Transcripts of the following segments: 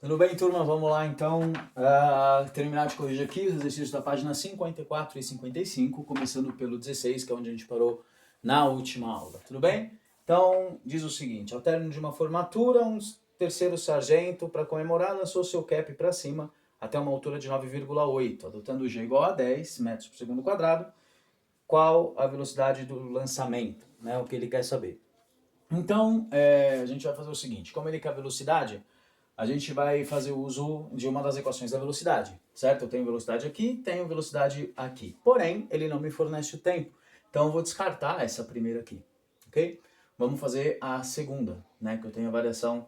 Tudo bem, turma? Vamos lá, então, terminar de corrigir aqui os exercícios da página 54 e 55, começando pelo 16, que é onde a gente parou na última aula. Tudo bem? Então, diz o seguinte: ao término de uma formatura, um terceiro sargento, para comemorar, lançou seu cap para cima até uma altura de 9,8, adotando G igual a 10 metros por segundo quadrado. Qual a velocidade do lançamento? Né, o que ele quer saber. Então, a gente vai fazer o seguinte: como ele quer velocidade, a gente vai fazer uso de uma das equações da velocidade, certo? Eu tenho velocidade aqui, tenho velocidade aqui. Porém, ele não me fornece o tempo. Então, eu vou descartar essa primeira aqui, ok? Vamos fazer a segunda, né? Que eu tenho a variação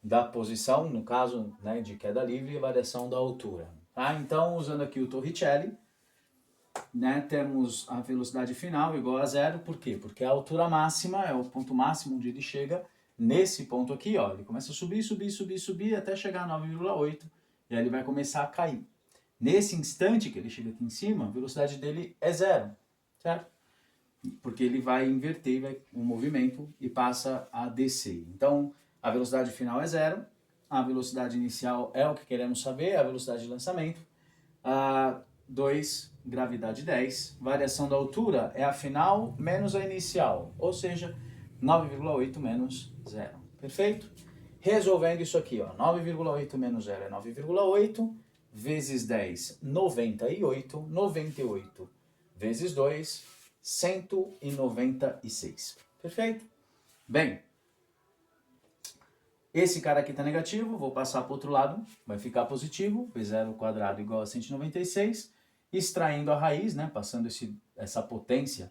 da posição, no caso, né, de queda livre, e a variação da altura. Tá? Então, usando aqui o Torricelli, né, temos a velocidade final igual a zero. Por quê? Porque a altura máxima é o ponto máximo onde ele chega. Nesse ponto aqui, ó, ele começa a subir, subir, subir, subir até chegar a 9,8 e aí ele vai começar a cair. Nesse instante que ele chega aqui em cima, a velocidade dele é zero, certo? Porque ele vai inverter o movimento e passa a descer. Então, a velocidade final é zero, a velocidade inicial é o que queremos saber, a velocidade de lançamento. 2, gravidade 10. Variação da altura é a final menos a inicial, ou seja, 9,8 menos 0. Perfeito? Resolvendo isso aqui, ó, 9,8 menos 0 é 9,8, vezes 10, 98, 98 vezes 2, 196. Perfeito? Bem, esse cara aqui está negativo, vou passar para o outro lado, vai ficar positivo, p0 quadrado igual a 196, extraindo a raiz, né, passando essa potência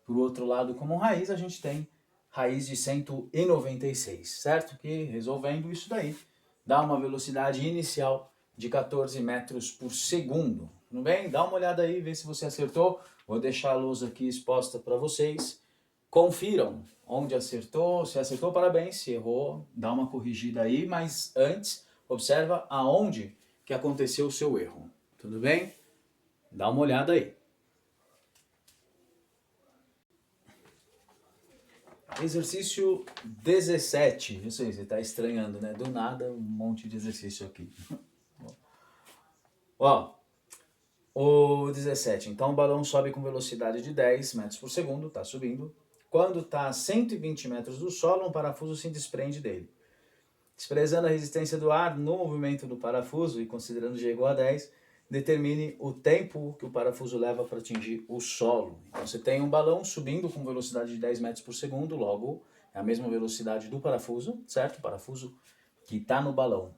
para o outro lado como raiz, a gente tem raiz de 196, certo? Que resolvendo isso daí, dá uma velocidade inicial de 14 metros por segundo. Tudo bem? Dá uma olhada aí, vê se você acertou. Vou deixar a lousa aqui exposta para vocês. Confiram onde acertou, se acertou, parabéns, se errou, dá uma corrigida aí, mas antes, observa aonde que aconteceu o seu erro, tudo bem? Dá uma olhada aí. Exercício 17, eu sei, você está estranhando, né? Do nada, um monte de exercício aqui. Ó, o 17, então o balão sobe com velocidade de 10 metros por segundo, está subindo. Quando está a 120 metros do solo, um parafuso se desprende dele. Desprezando a resistência do ar no movimento do parafuso e considerando G igual a 10, determine o tempo que o parafuso leva para atingir o solo. Então você tem um balão subindo com velocidade de 10 metros por segundo, logo é a mesma velocidade do parafuso, certo? O parafuso que está no balão,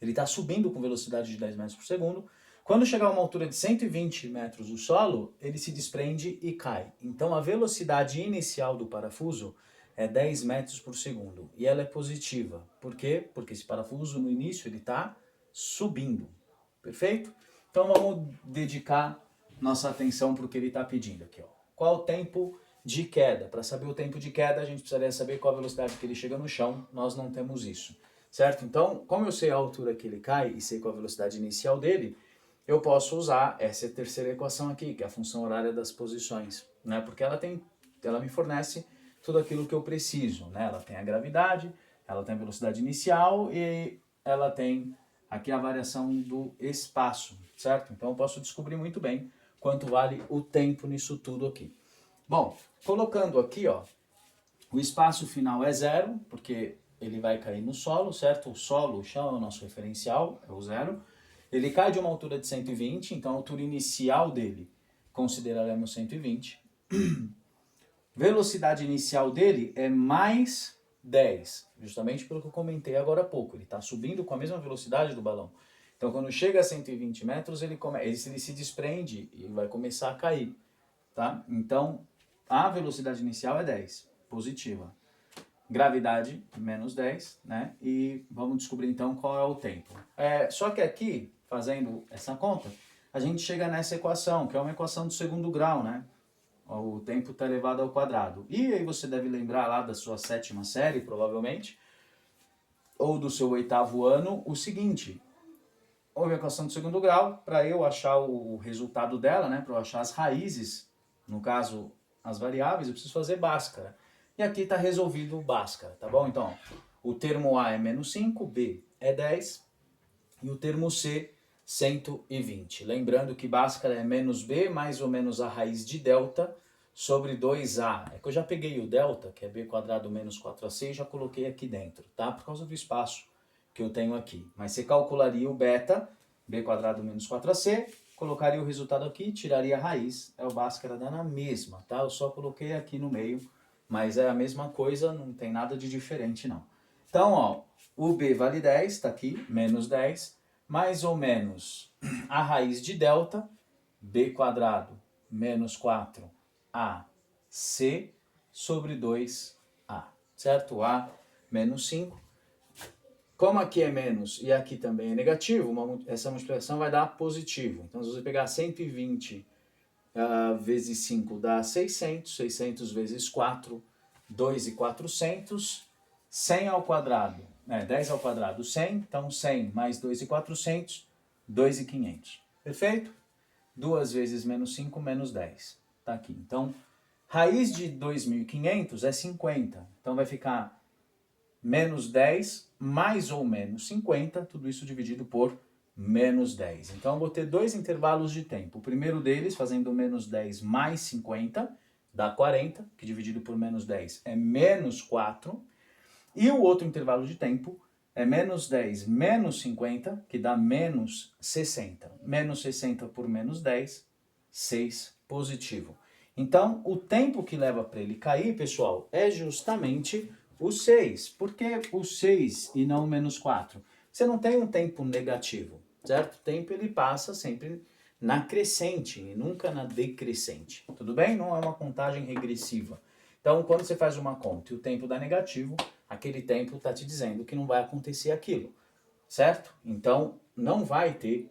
ele está subindo com velocidade de 10 metros por segundo. Quando chegar a uma altura de 120 metros do solo, ele se desprende e cai. Então a velocidade inicial do parafuso é 10 metros por segundo e ela é positiva. Por quê? Porque esse parafuso no início ele está subindo. Perfeito? Então vamos dedicar nossa atenção para o que ele está pedindo aqui. Ó. Qual o tempo de queda? Para saber o tempo de queda, a gente precisaria saber qual a velocidade que ele chega no chão. Nós não temos isso. Certo? Então, como eu sei a altura que ele cai e sei qual a velocidade inicial dele, eu posso usar essa terceira equação aqui, que é a função horária das posições, né? Porque ela me fornece tudo aquilo que eu preciso, né? Ela tem a gravidade, ela tem a velocidade inicial e ela tem aqui a variação do espaço, certo? Então eu posso descobrir muito bem quanto vale o tempo nisso tudo aqui. Bom, colocando aqui, ó, o espaço final é zero, porque ele vai cair no solo, certo? O solo, o chão é o nosso referencial, é o zero. Ele cai de uma altura de 120, então a altura inicial dele consideraremos 120. Velocidade inicial dele é mais 10, justamente pelo que eu comentei agora há pouco. Ele está subindo com a mesma velocidade do balão. Então quando chega a 120 metros, ele se desprende e vai começar a cair. Tá? Então a velocidade inicial é 10, positiva. Gravidade, menos 10, né? E vamos descobrir então qual é o tempo. Só que aqui, fazendo essa conta, a gente chega nessa equação, que é uma equação do segundo grau, né? O tempo está elevado ao quadrado. E aí você deve lembrar lá da sua 7ª série, provavelmente, ou do seu 8º ano, o seguinte: houve a equação do segundo grau, para eu achar o resultado dela, né? Para eu achar as raízes, no caso, as variáveis, eu preciso fazer Bhaskara. E aqui está resolvido o Bhaskara, tá bom? Então, o termo A é menos 5, B é 10 e o termo C, 120. Lembrando que Bhaskara é menos B mais ou menos a raiz de delta sobre 2A. É que eu já peguei o delta, que é B quadrado menos 4AC, e já coloquei aqui dentro, tá? Por causa do espaço que eu tenho aqui. Mas você calcularia o beta, B quadrado menos 4AC, colocaria o resultado aqui, tiraria a raiz. É o Bhaskara dá na mesma, tá? Eu só coloquei aqui no meio, mas é a mesma coisa, não tem nada de diferente não. Então, ó, o B vale 10, tá aqui, menos 10, mais ou menos a raiz de delta, B quadrado menos 4AC sobre 2A, certo? A menos 5. Como aqui é menos e aqui também é negativo, essa multiplicação vai dar positivo. Então, se você pegar 120 vezes 5 dá 600, 600 vezes 4, 2.400, 100 ao quadrado, 10 ao quadrado, 100, então 100 mais 2.400, 2.500. Perfeito? 2 vezes menos 5, menos 10. Tá aqui. Então, raiz de 2.500 é 50. Então, vai ficar menos 10 mais ou menos 50, tudo isso dividido por menos 10. Então, eu vou ter dois intervalos de tempo. O primeiro deles, fazendo menos 10 mais 50, dá 40, que dividido por menos 10 é menos 4. E o outro intervalo de tempo é menos 10 menos 50, que dá menos 60. Menos 60 por menos 10, 6 positivo. Então, o tempo que leva para ele cair, pessoal, é justamente o 6. Por que o 6 e não o menos 4? Você não tem um tempo negativo, certo? O tempo ele passa sempre na crescente e nunca na decrescente. Tudo bem? Não é uma contagem regressiva. Então, quando você faz uma conta e o tempo dá negativo, aquele tempo está te dizendo que não vai acontecer aquilo, certo? Então, não vai ter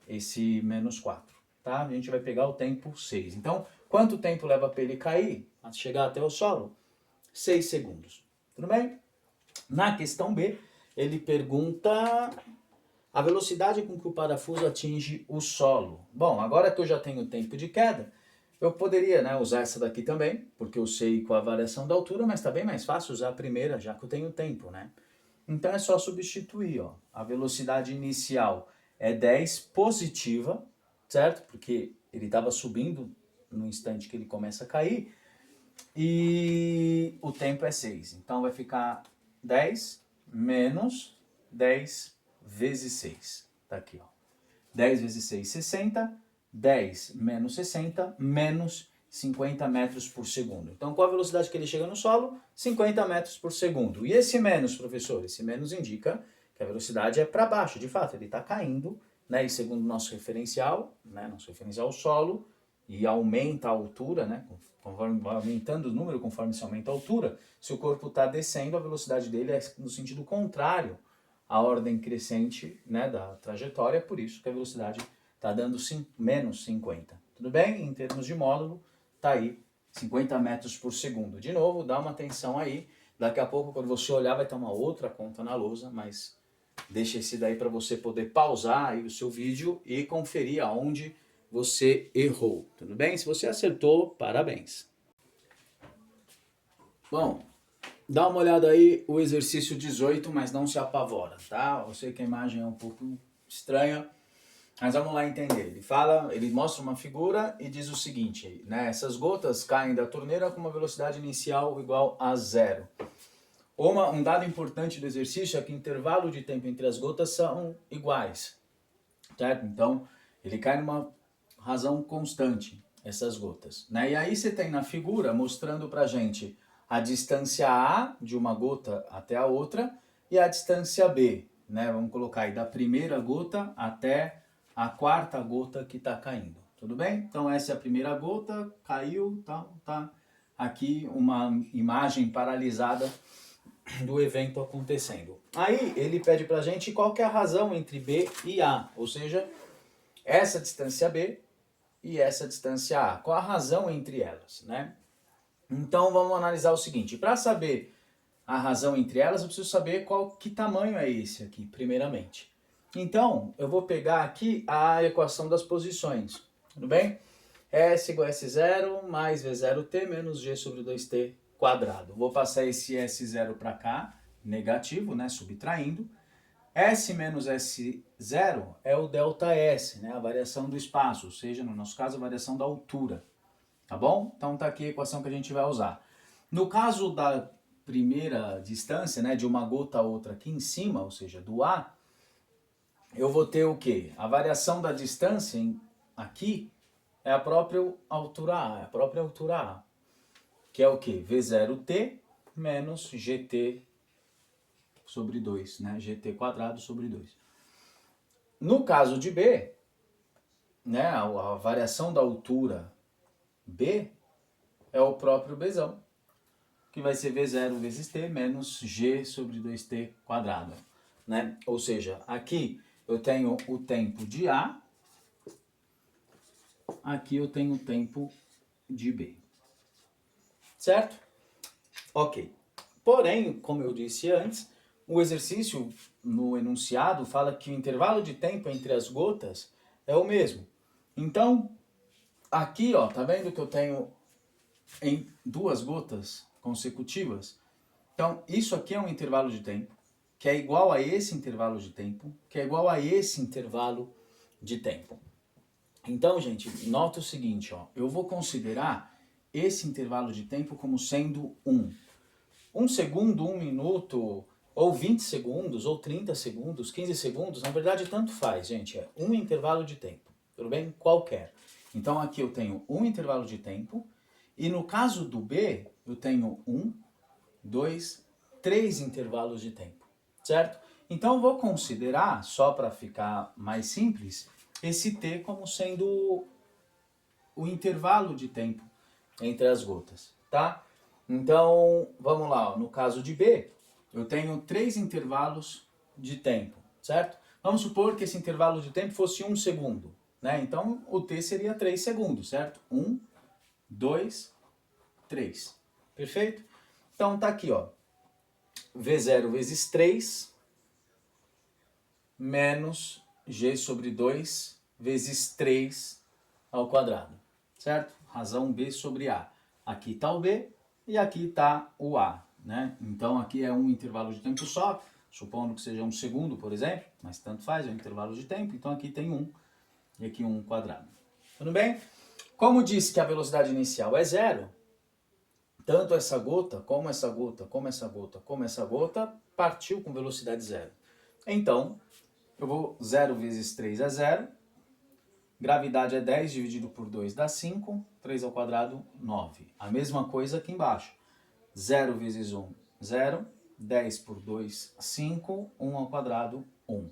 esse menos 4, tá? A gente vai pegar o tempo 6. Então, quanto tempo leva para ele cair, a chegar até o solo? 6 segundos. Tudo bem? Na questão B, ele pergunta a velocidade com que o parafuso atinge o solo. Bom, agora que eu já tenho o tempo de queda, eu poderia usar essa daqui também, porque eu sei qual a variação da altura, mas está bem mais fácil usar a primeira, já que eu tenho tempo, né? Então é só substituir, ó. A velocidade inicial é 10 positiva, certo? Porque ele estava subindo no instante que ele começa a cair, e o tempo é 6. Então vai ficar 10 menos 10 vezes 6. Tá aqui, ó. 10 vezes 6, 60. 10 menos 60, menos 50 metros por segundo. Então, qual a velocidade que ele chega no solo? 50 metros por segundo. E esse menos, professor? Esse menos indica que a velocidade é para baixo. De fato, ele está caindo, né? E segundo nosso referencial, nosso referencial é o solo, e aumenta a altura, né? Conforme vai aumentando o número, conforme se aumenta a altura, se o corpo está descendo, a velocidade dele é no sentido contrário à ordem crescente, né, da trajetória, por isso que a velocidade está dando menos 50. Tudo bem? Em termos de módulo, está aí 50 metros por segundo. De novo, dá uma atenção aí. Daqui a pouco, quando você olhar, vai ter uma outra conta na lousa, mas deixa esse daí para você poder pausar aí o seu vídeo e conferir aonde você errou. Tudo bem? Se você acertou, parabéns. Bom, dá uma olhada aí o exercício 18, mas não se apavora, tá? Eu sei que a imagem é um pouco estranha, mas vamos lá entender. Ele mostra uma figura e diz o seguinte, né? Essas gotas caem da torneira com uma velocidade inicial igual a 0. Um dado importante do exercício é que o intervalo de tempo entre as gotas são iguais, certo? Então, ele cai numa razão constante, essas gotas, né? E aí você tem na figura mostrando pra gente a distância A de uma gota até a outra e a distância B, né? Vamos colocar aí da primeira gota até a quarta gota que está caindo, tudo bem? Então essa é a primeira gota, caiu, tá aqui uma imagem paralisada do evento acontecendo. Aí ele pede pra gente qual que é a razão entre B e A, ou seja, essa distância B e essa distância A. Qual a razão entre elas, né? Então vamos analisar o seguinte, para saber a razão entre elas, eu preciso saber que tamanho é esse aqui, primeiramente. Então, eu vou pegar aqui a equação das posições, tudo bem? S igual a S0 mais V0t menos G sobre 2t quadrado. Vou passar esse S0 para cá, negativo, né, subtraindo. S menos S0 é o ΔS, né? A variação do espaço, ou seja, no nosso caso, a variação da altura. Tá bom? Então tá aqui a equação que a gente vai usar. No caso da primeira distância, né, de uma gota a outra aqui em cima, ou seja, do A, eu vou ter o quê? A variação da distância aqui é a própria altura A, que é o quê? V0t menos GT sobre 2, né? GT quadrado sobre 2. No caso de B, né, a variação da altura B é o próprio Bzão, que vai ser V0 vezes t menos g sobre 2t quadrado, né? Ou seja, aqui eu tenho o tempo de A, aqui eu tenho o tempo de B. Certo? Ok. Porém, como eu disse antes, o exercício no enunciado fala que o intervalo de tempo entre as gotas é o mesmo. Então, aqui, ó, tá vendo que eu tenho em duas gotas consecutivas? Então, isso aqui é um intervalo de tempo, que é igual a esse intervalo de tempo, que é igual a esse intervalo de tempo. Então, gente, nota o seguinte, ó, eu vou considerar esse intervalo de tempo como sendo 1. 1 segundo, 1 minuto, ou 20 segundos, ou 30 segundos, 15 segundos, na verdade tanto faz, gente, é um intervalo de tempo, tudo bem? Qualquer. Então aqui eu tenho um intervalo de tempo, e no caso do B, eu tenho 1, 2, 3 intervalos de tempo, certo? Então eu vou considerar, só para ficar mais simples, esse T como sendo o intervalo de tempo entre as gotas, tá? Então, vamos lá, ó. No caso de B, eu tenho 3 intervalos de tempo, certo? Vamos supor que esse intervalo de tempo fosse 1 segundo, né? Então, o T seria 3 segundos, certo? 1, 2, 3. Perfeito? Então, tá aqui, ó. V0 vezes 3 menos G sobre 2 vezes 3 ao quadrado, certo? Razão B sobre A. Aqui está o B e aqui está o A, né? Então aqui é um intervalo de tempo só, supondo que seja 1 segundo, por exemplo, mas tanto faz, é um intervalo de tempo, então aqui tem 1 e aqui 1 quadrado. Tudo bem? Como disse que a velocidade inicial é 0, tanto essa gota, como essa gota, como essa gota, como essa gota, partiu com velocidade 0. Então, eu vou 0 vezes 3 é 0, gravidade é 10 dividido por 2 dá 5, 3 ao quadrado, 9. A mesma coisa aqui embaixo. 0 vezes 1, 0. 10 por 2, 5. 1 ao quadrado, 1.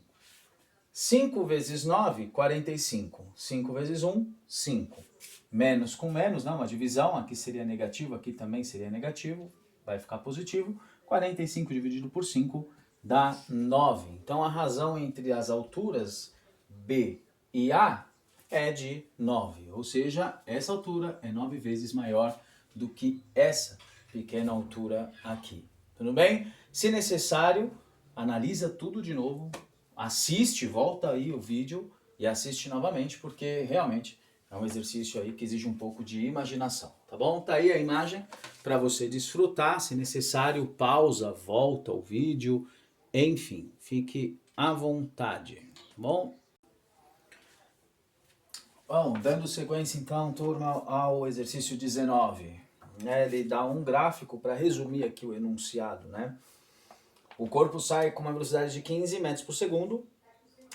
5 vezes 9, 45. 5 vezes 1, 5. Menos com menos, não, uma divisão. Aqui seria negativo, aqui também seria negativo. Vai ficar positivo. 45 dividido por 5 dá 9. Então a razão entre as alturas B e A é de 9, ou seja, essa altura é 9 vezes maior do que essa pequena altura aqui. Tudo bem? Se necessário, analisa tudo de novo, assiste, volta aí o vídeo e assiste novamente, porque realmente é um exercício aí que exige um pouco de imaginação, tá bom? Tá aí a imagem para você desfrutar, se necessário, pausa, volta o vídeo, enfim, fique à vontade, tá bom? Bom, dando sequência então, turma, ao exercício 19. Né, ele dá um gráfico para resumir aqui o enunciado, né? O corpo sai com uma velocidade de 15 metros por segundo,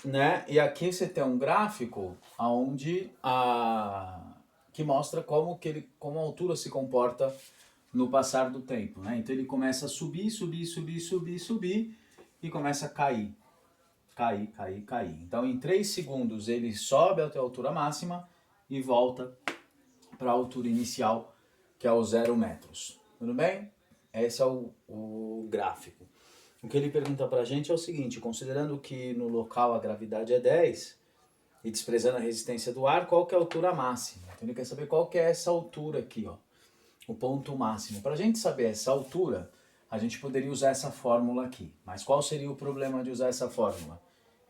né? E aqui você tem um gráfico onde que mostra como a altura se comporta no passar do tempo, né? Então ele começa a subir, subir, subir, subir, subir e começa a cair. Cair, cair, cair. Então, em 3 segundos, ele sobe até a altura máxima e volta para a altura inicial, que é o 0 metros. Tudo bem? Esse é o gráfico. O que ele pergunta para a gente é o seguinte, considerando que no local a gravidade é 10 e desprezando a resistência do ar, qual que é a altura máxima? Então, ele quer saber qual que é essa altura aqui, ó, o ponto máximo. Para a gente saber essa altura, a gente poderia usar essa fórmula aqui. Mas qual seria o problema de usar essa fórmula?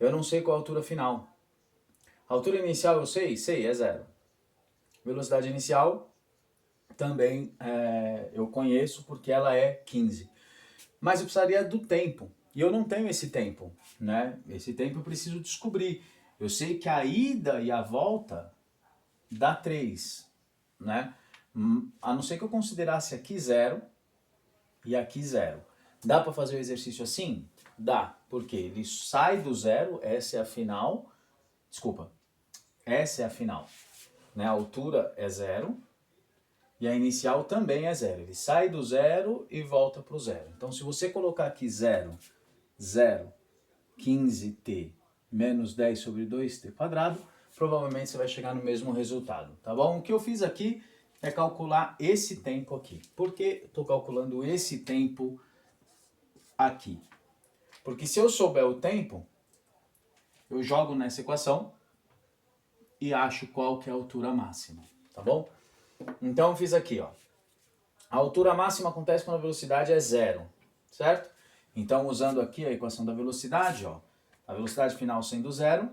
Eu não sei qual a altura final. A altura inicial eu sei, é 0. Velocidade inicial também eu conheço porque ela é 15. Mas eu precisaria do tempo. E eu não tenho esse tempo, né? Esse tempo eu preciso descobrir. Eu sei que a ida e a volta dá 3, né? A não ser que eu considerasse aqui 0 e aqui 0. Dá para fazer o exercício assim? Dá, porque ele sai do 0, essa é a final. Desculpa, essa é a final. Né? A altura é 0 e a inicial também é 0. Ele sai do 0 e volta para o 0. Então, se você colocar aqui 0, 0, 15t menos 10 sobre 2t quadrado, provavelmente você vai chegar no mesmo resultado, tá bom? O que eu fiz aqui é calcular esse tempo aqui. Por que estou calculando esse tempo aqui? Porque se eu souber o tempo, eu jogo nessa equação e acho qual que é a altura máxima, tá bom? Então eu fiz aqui, ó. A altura máxima acontece quando a velocidade é 0, certo? Então usando aqui a equação da velocidade, ó, a velocidade final sendo 0,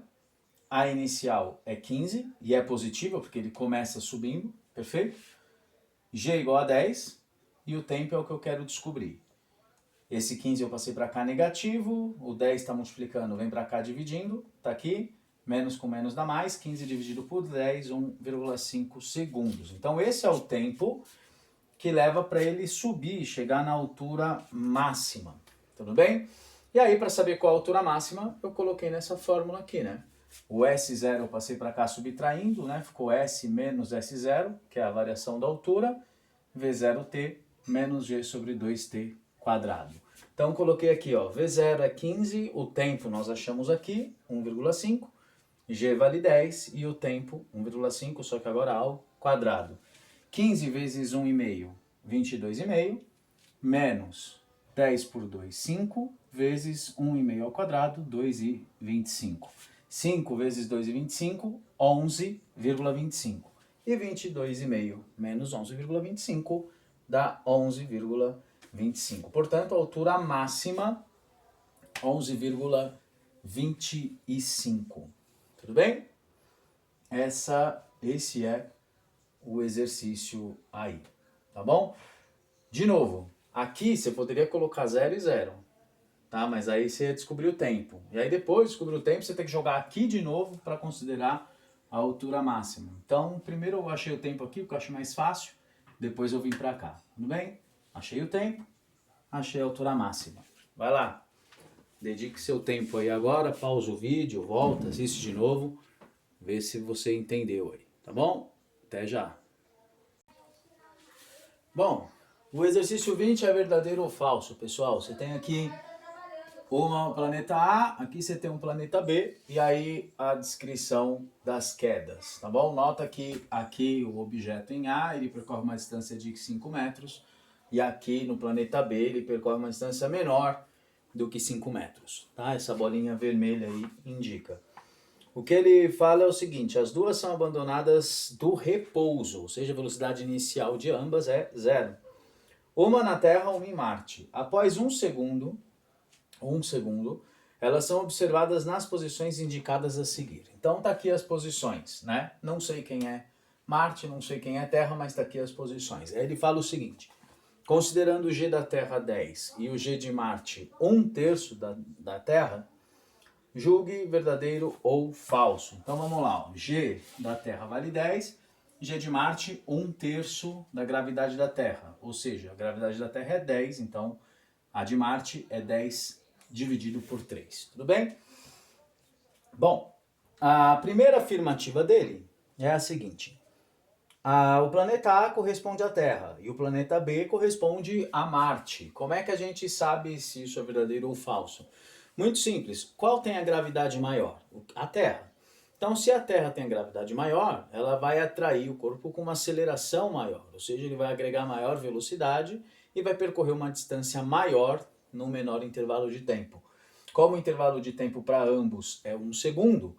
a inicial é 15 e é positiva porque ele começa subindo, perfeito? G igual a 10 e o tempo é o que eu quero descobrir. Esse 15 eu passei para cá negativo, o 10 está multiplicando, vem para cá dividindo, está aqui, menos com menos dá mais, 15 dividido por 10, 1,5 segundos. Então esse é o tempo que leva para ele subir e chegar na altura máxima, tudo bem? E aí para saber qual a altura máxima, eu coloquei nessa fórmula aqui, né? O S0 eu passei para cá subtraindo, né? Ficou S menos S0, que é a variação da altura, V0t menos G sobre 2t quadrado. Então coloquei aqui, ó, V0 é 15, o tempo nós achamos aqui, 1,5, G vale 10 e o tempo 1,5, só que agora ao quadrado. 15 vezes 1,5, 22,5, menos 10 por 2, 5, vezes 1,5 ao quadrado, 2,25. 5 vezes 2,25, 11,25. E 22,5 menos 11,25 dá 11,25. Portanto, a altura máxima, 11,25. Tudo bem? Esse é o exercício aí, tá bom? De novo, aqui você poderia colocar 0 e 0, tá? Mas aí você descobriu o tempo. E aí depois de descobrir o tempo, você tem que jogar aqui de novo para considerar a altura máxima. Então, primeiro eu achei o tempo aqui, porque eu acho mais fácil, depois eu vim para cá, tudo bem? Achei o tempo, achei a altura máxima. Vai lá, dedique seu tempo aí agora, pausa o vídeo, volta, assiste de novo, vê se você entendeu aí, tá bom? Até já. Bom, o exercício 20 é verdadeiro ou falso, pessoal? Você tem aqui um planeta A, aqui você tem um planeta B, e aí a descrição das quedas, tá bom? Nota que aqui o objeto em A, ele percorre uma distância de 5 metros, e aqui no planeta B ele percorre uma distância menor do que 5 metros, tá? Essa bolinha vermelha aí indica. O que ele fala é o seguinte, as duas são abandonadas do repouso, ou seja, a velocidade inicial de ambas é 0. Uma na Terra, uma em Marte. Após um segundo, elas são observadas nas posições indicadas a seguir. Então tá aqui as posições, né? Não sei quem é Marte, não sei quem é Terra, mas tá aqui as posições. Aí ele fala o seguinte, considerando o G da Terra 10 e o G de Marte 1/3 da Terra, julgue verdadeiro ou falso. Então vamos lá, ó. G da Terra vale 10, G de Marte 1/3 da gravidade da Terra. Ou seja, a gravidade da Terra é 10, então a de Marte é 10 dividido por 3. Tudo bem? Bom, a primeira afirmativa dele é a seguinte. O planeta A corresponde à Terra e o planeta B corresponde a Marte. Como é que a gente sabe se isso é verdadeiro ou falso? Muito simples. Qual tem a gravidade maior? A Terra. Então, se a Terra tem a gravidade maior, ela vai atrair o corpo com uma aceleração maior, ou seja, ele vai agregar maior velocidade e vai percorrer uma distância maior num menor intervalo de tempo. Como o intervalo de tempo para ambos é 1 segundo,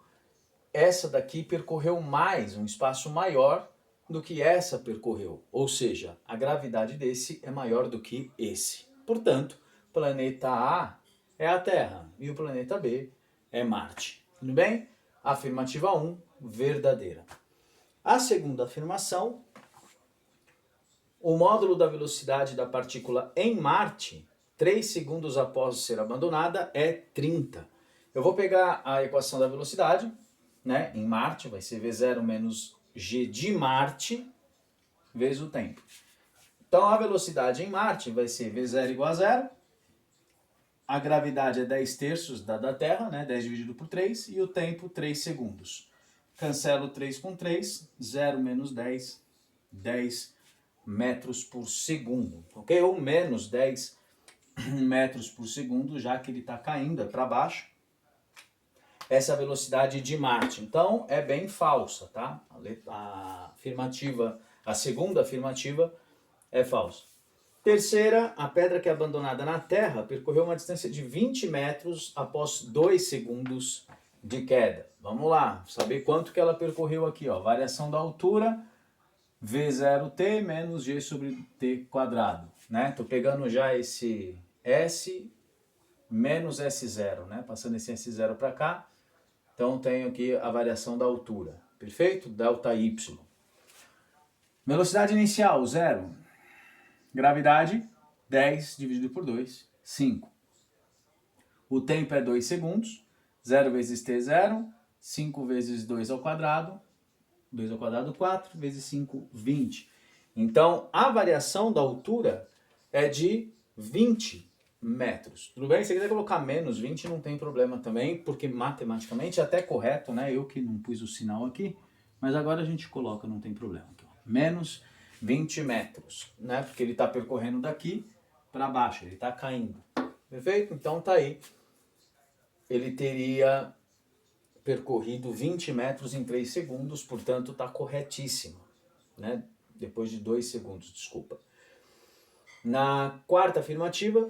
essa daqui percorreu mais, um espaço maior do que essa percorreu, ou seja, a gravidade desse é maior do que esse. Portanto, planeta A é a Terra e o planeta B é Marte. Tudo bem? Afirmativa 1, verdadeira. A segunda afirmação, o módulo da velocidade da partícula em Marte 3 segundos após ser abandonada é 30. Eu vou pegar a equação da velocidade, né, em Marte, vai ser V0 menos G de Marte, vezes o tempo. Então a velocidade em Marte vai ser V0 igual a 0, a gravidade é 10 terços da Terra, né, 10 dividido por 3, e o tempo 3 segundos. Cancelo 3 com 3, 0 menos 10, 10 metros por segundo, ok? Ou menos 10 metros por segundo, já que ele está caindo para baixo. Essa é a velocidade de Marte. Então, é bem falsa, tá? A afirmativa, a segunda afirmativa é falsa. Terceira, a pedra que é abandonada na Terra percorreu uma distância de 20 metros após 2 segundos de queda. Vamos lá, saber quanto que ela percorreu aqui, ó. Variação da altura, V0t menos g sobre t quadrado, né? Tô pegando já esse S menos S0, né? Passando esse S0 para cá. Então tenho aqui a variação da altura, perfeito? Delta Y. Velocidade inicial, 0. Gravidade, 10 dividido por 2, 5. O tempo é 2 segundos. 0 vezes t, 0. 5 vezes 2 ao quadrado. 2 ao quadrado, 4. Vezes 5, 20. Então, a variação da altura é de 20 metros. Tudo bem? Se você quiser colocar menos 20, não tem problema também, porque matematicamente é até correto, né? Eu que não pus o sinal aqui, mas agora a gente coloca, não tem problema. Aqui, ó. Menos 20 metros, né? Porque ele está percorrendo daqui para baixo, ele está caindo. Perfeito? Então tá aí. Ele teria percorrido 20 metros em 3 segundos, portanto está corretíssimo, né? Depois de 2 segundos, desculpa. Na quarta afirmativa,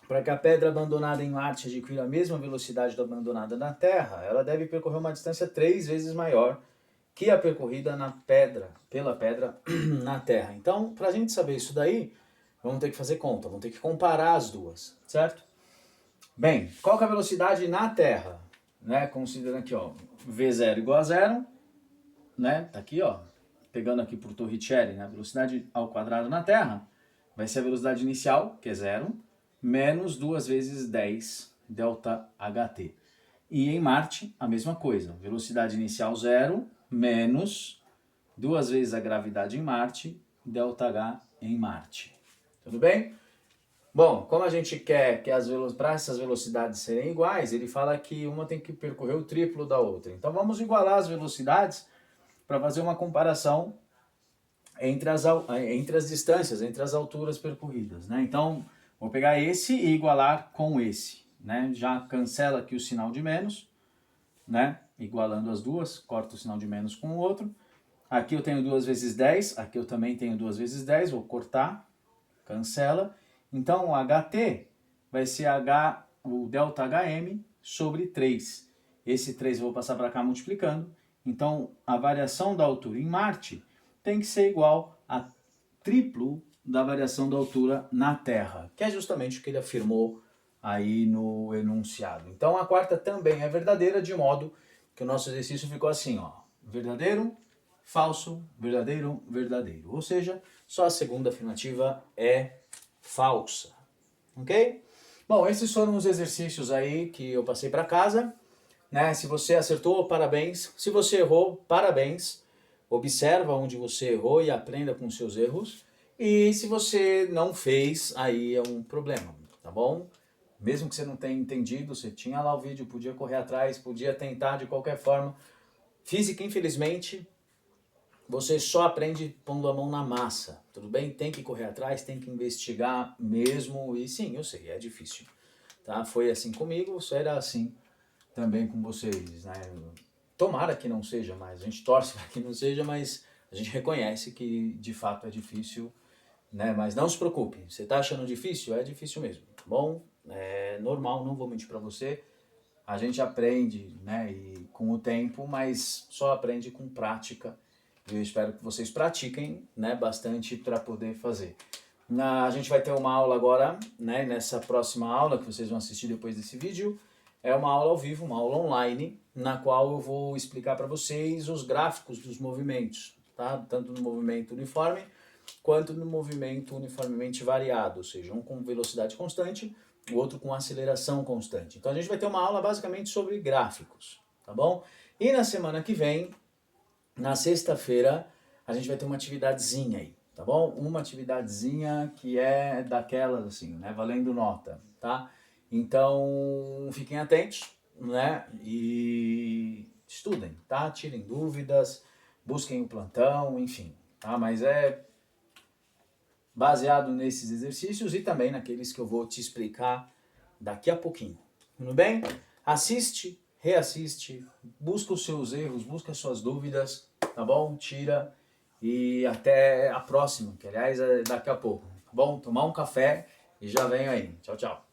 para que a pedra abandonada em Marte adquira a mesma velocidade da abandonada na Terra, ela deve percorrer uma distância 3 vezes maior que a percorrida pela pedra na Terra. Então, para a gente saber isso daí, vamos ter que fazer conta, vamos ter que comparar as duas, certo? Bem, qual que é a velocidade na Terra? Né? Considerando aqui, ó, V0 igual a 0, né? Tá aqui, ó, pegando aqui por Torricelli, né? Velocidade ao quadrado na Terra vai ser a velocidade inicial, que é 0, menos 2 vezes 10 delta HT. E em Marte, a mesma coisa. Velocidade inicial 0, menos 2 vezes a gravidade em Marte, delta H em Marte. Tudo bem? Bom, como a gente quer que para essas velocidades serem iguais, ele fala que uma tem que percorrer o triplo da outra. Então vamos igualar as velocidades para fazer uma comparação entre as distâncias, entre as alturas percorridas, né? Então, vou pegar esse e igualar com esse, né? Já cancela aqui o sinal de menos, né? Igualando as duas, corto o sinal de menos com o outro. Aqui eu tenho 2 vezes 10, aqui eu também tenho 2 vezes 10, vou cortar, cancela. Então, o HT vai ser o delta HM sobre 3. Esse 3 eu vou passar para cá multiplicando. Então, a variação da altura em Marte tem que ser igual a triplo da variação da altura na Terra, que é justamente o que ele afirmou aí no enunciado. Então, a quarta também é verdadeira, de modo que o nosso exercício ficou assim, ó, verdadeiro, falso, verdadeiro, verdadeiro. Ou seja, só a segunda afirmativa é falsa, ok? Bom, esses foram os exercícios aí que eu passei para casa, né? Se você acertou, parabéns. Se você errou, parabéns. Observa onde você errou e aprenda com seus erros. E se você não fez, aí é um problema, tá bom? Mesmo que você não tenha entendido, você tinha lá o vídeo, podia correr atrás, podia tentar de qualquer forma. Física, infelizmente, você só aprende pondo a mão na massa, tudo bem? Tem que correr atrás, tem que investigar mesmo, e sim, eu sei, é difícil, tá? Foi assim comigo, será assim também com vocês, né? Tomara que não seja mais, a gente torce para que não seja, mas a gente reconhece que de fato é difícil, né? Mas não se preocupe, você tá achando difícil? É difícil mesmo, tá bom? É normal, não vou mentir para você, a gente aprende, né? E com o tempo, mas só aprende com prática. Eu espero que vocês pratiquem, né, bastante para poder fazer. A gente vai ter uma aula agora, né, nessa próxima aula que vocês vão assistir depois desse vídeo. É uma aula ao vivo, uma aula online, na qual eu vou explicar para vocês os gráficos dos movimentos, tá? Tanto no movimento uniforme quanto no movimento uniformemente variado, ou seja, um com velocidade constante, o outro com aceleração constante. Então a gente vai ter uma aula basicamente sobre gráficos, tá bom? E na semana que vem, na sexta-feira, a gente vai ter uma atividadezinha aí, tá bom? Uma atividadezinha que é daquelas assim, né, valendo nota, tá? Então, fiquem atentos, né? E estudem, tá? Tirem dúvidas, busquem o plantão, enfim, tá? Mas é baseado nesses exercícios e também naqueles que eu vou te explicar daqui a pouquinho. Tudo bem? Assiste, reassiste, busca os seus erros, busca as suas dúvidas, tá bom? Tira e até a próxima, que aliás é daqui a pouco, tá bom? Tomar um café e já venho aí. Tchau, tchau.